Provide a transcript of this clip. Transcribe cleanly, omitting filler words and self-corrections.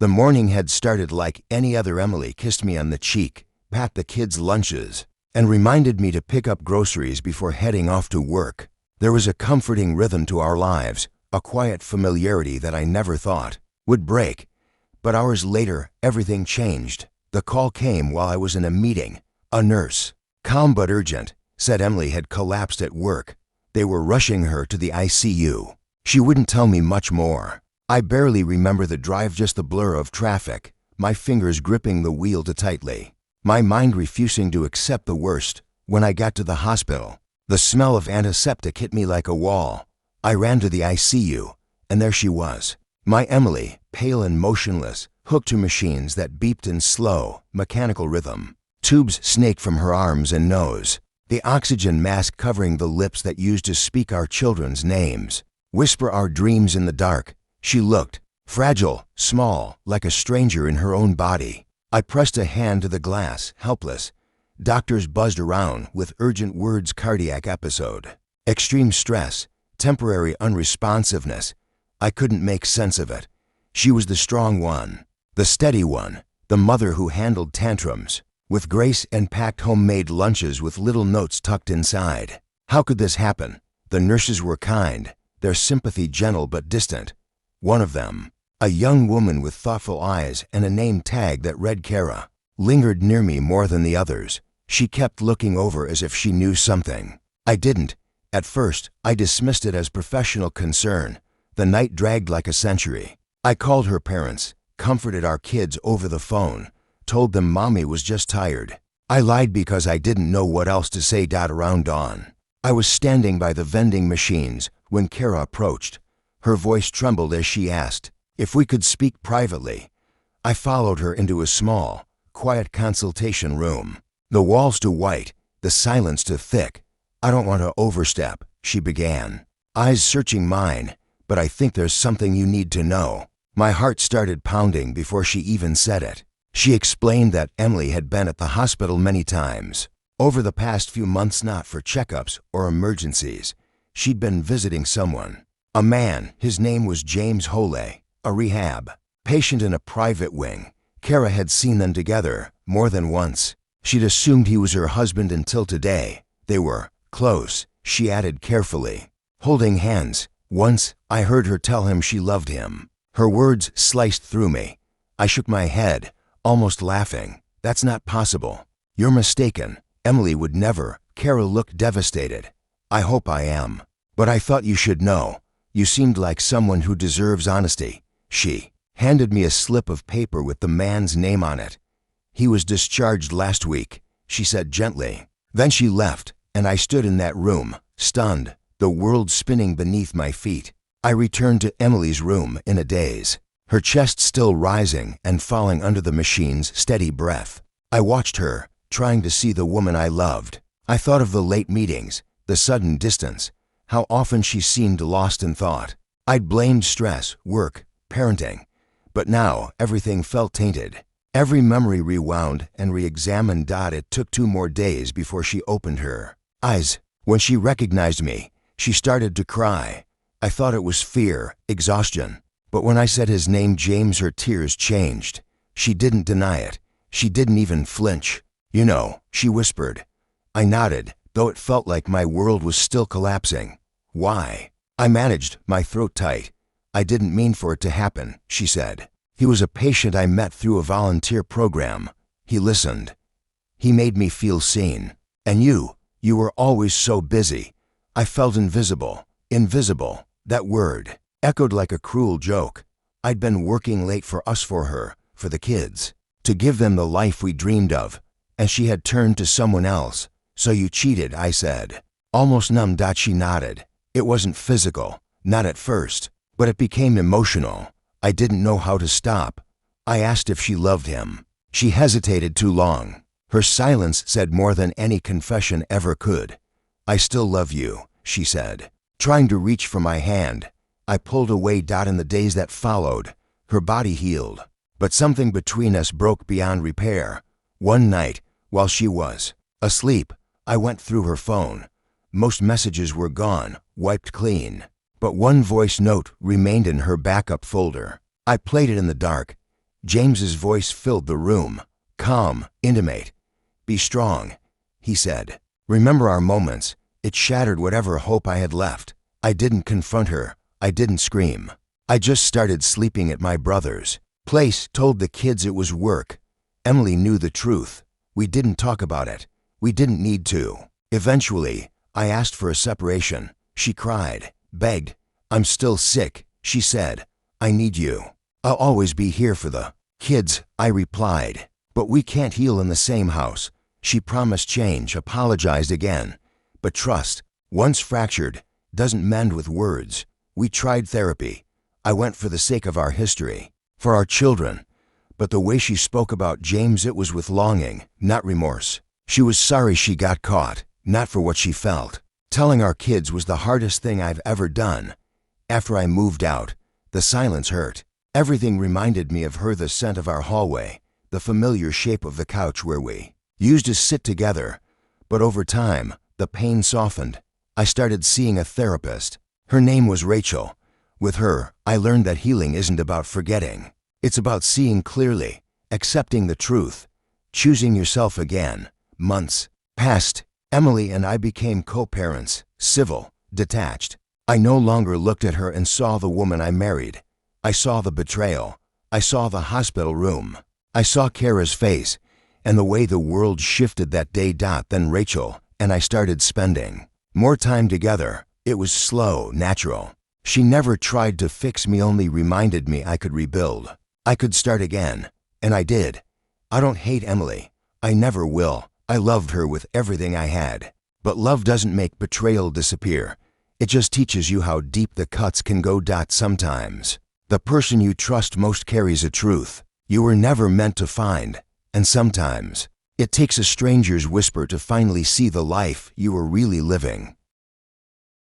The morning had started like any other. Emily kissed me on the cheek, packed the kids' lunches, and reminded me to pick up groceries before heading off to work. There was a comforting rhythm to our lives, a quiet familiarity that I never thought would break. But hours later, everything changed. The call came while I was in a meeting. A nurse, calm but urgent, said Emily had collapsed at work. They were rushing her to the ICU. She wouldn't tell me much more. I barely remember the drive, just the blur of traffic, my fingers gripping the wheel too tightly, my mind refusing to accept the worst. When I got to the hospital, the smell of antiseptic hit me like a wall. I ran to the ICU, and there she was, my Emily, pale and motionless, hooked to machines that beeped in slow, mechanical rhythm. Tubes snaked from her arms and nose, the oxygen mask covering the lips that used to speak our children's names, whisper our dreams in the dark. She looked fragile, small, like a stranger in her own body. I pressed a hand to the glass, helpless. Doctors buzzed around with urgent words: cardiac episode, extreme stress, temporary unresponsiveness. I couldn't make sense of it. She was the strong one, the steady one, the mother who handled tantrums with grace and packed homemade lunches with little notes tucked inside. How could this happen? The nurses were kind, their sympathy gentle but distant. One of them, a young woman with thoughtful eyes and a name tag that read Kara, lingered near me more than the others. She kept looking over as if she knew something I didn't. At first, I dismissed it as professional concern. The night dragged like a century. I called her parents, comforted our kids over the phone, told them Mommy was just tired. I lied because I didn't know what else to say. Around dawn, I was standing by the vending machines when Kara approached. Her voice trembled as she asked if we could speak privately. I followed her into a small, quiet consultation room. The walls too white, the silence too thick. I don't want to overstep, she began, eyes searching mine, but I think there's something you need to know. My heart started pounding before she even said it. She explained that Emily had been at the hospital many times over the past few months, not for checkups or emergencies. She'd been visiting someone. A man, his name was James Hole, a rehab patient in a private wing. Kara had seen them together more than once. She'd assumed he was her husband until today. They were close, she added carefully, holding hands. Once, I heard her tell him she loved him. Her words sliced through me. I shook my head, almost laughing. That's not possible. You're mistaken. Emily would never. Kara looked devastated. I hope I am. But I thought you should know. You seemed like someone who deserves honesty. She handed me a slip of paper with the man's name on it. He was discharged last week, she said gently. Then she left, and I stood in that room, stunned, the world spinning beneath my feet. I returned to Emily's room in a daze, her chest still rising and falling under the machine's steady breath. I watched her, trying to see the woman I loved. I thought of the late meetings, the sudden distance, how often she seemed lost in thought. I'd blamed stress, work, parenting, but now everything felt tainted. Every memory rewound and re-examined. It took 2 more days before she opened her eyes. When she recognized me, she started to cry. I thought it was fear, exhaustion. But when I said his name, James, her tears changed. She didn't deny it. She didn't even flinch. You know, she whispered. I nodded, though it felt like my world was still collapsing. Why? I managed, my throat tight. I didn't mean for it to happen, she said. He was a patient I met through a volunteer program. He listened. He made me feel seen. And you were always so busy. I felt invisible. Invisible. That word echoed like a cruel joke. I'd been working late for her, for the kids, to give them the life we dreamed of. And she had turned to someone else. So you cheated, I said. Almost numb. She nodded. It wasn't physical, not at first, but it became emotional. I didn't know how to stop. I asked if she loved him. She hesitated too long. Her silence said more than any confession ever could. I still love you, she said, trying to reach for my hand. I pulled away. In the days that followed, her body healed, but something between us broke beyond repair. One night, while she was asleep, I went through her phone. Most messages were gone, wiped clean, but one voice note remained in her backup folder. I played it in the dark. James's voice filled the room. Calm, intimate. "Be strong," he said. "Remember our moments." It shattered whatever hope I had left. I didn't confront her. I didn't scream. I just started sleeping at my brother's place, told the kids it was work. Emily knew the truth. We didn't talk about it. We didn't need to. Eventually, I asked for a separation. She cried, begged. "I'm still sick," she said. "I need you. I'll always be here for the kids," I replied. "But we can't heal in the same house." She promised change, apologized again. But trust, once fractured, doesn't mend with words. We tried therapy. I went for the sake of our history, for our children. But the way she spoke about James, it was with longing, not remorse. She was sorry she got caught, not for what she felt. Telling our kids was the hardest thing I've ever done. After I moved out, the silence hurt. Everything reminded me of her, the scent of our hallway, the familiar shape of the couch where we used to sit together. But over time, the pain softened. I started seeing a therapist. Her name was Rachel. With her, I learned that healing isn't about forgetting. It's about seeing clearly, accepting the truth, choosing yourself again. Months passed. Emily and I became co-parents, civil, detached. I no longer looked at her and saw the woman I married. I saw the betrayal. I saw the hospital room. I saw Kara's face and the way the world shifted that day. Then Rachel and I started spending more time together. It was slow, natural. She never tried to fix me, only reminded me I could rebuild. I could start again. And I did. I don't hate Emily. I never will. I loved her with everything I had. But love doesn't make betrayal disappear. It just teaches you how deep the cuts can go. Sometimes the person you trust most carries a truth you were never meant to find. And sometimes it takes a stranger's whisper to finally see the life you were really living.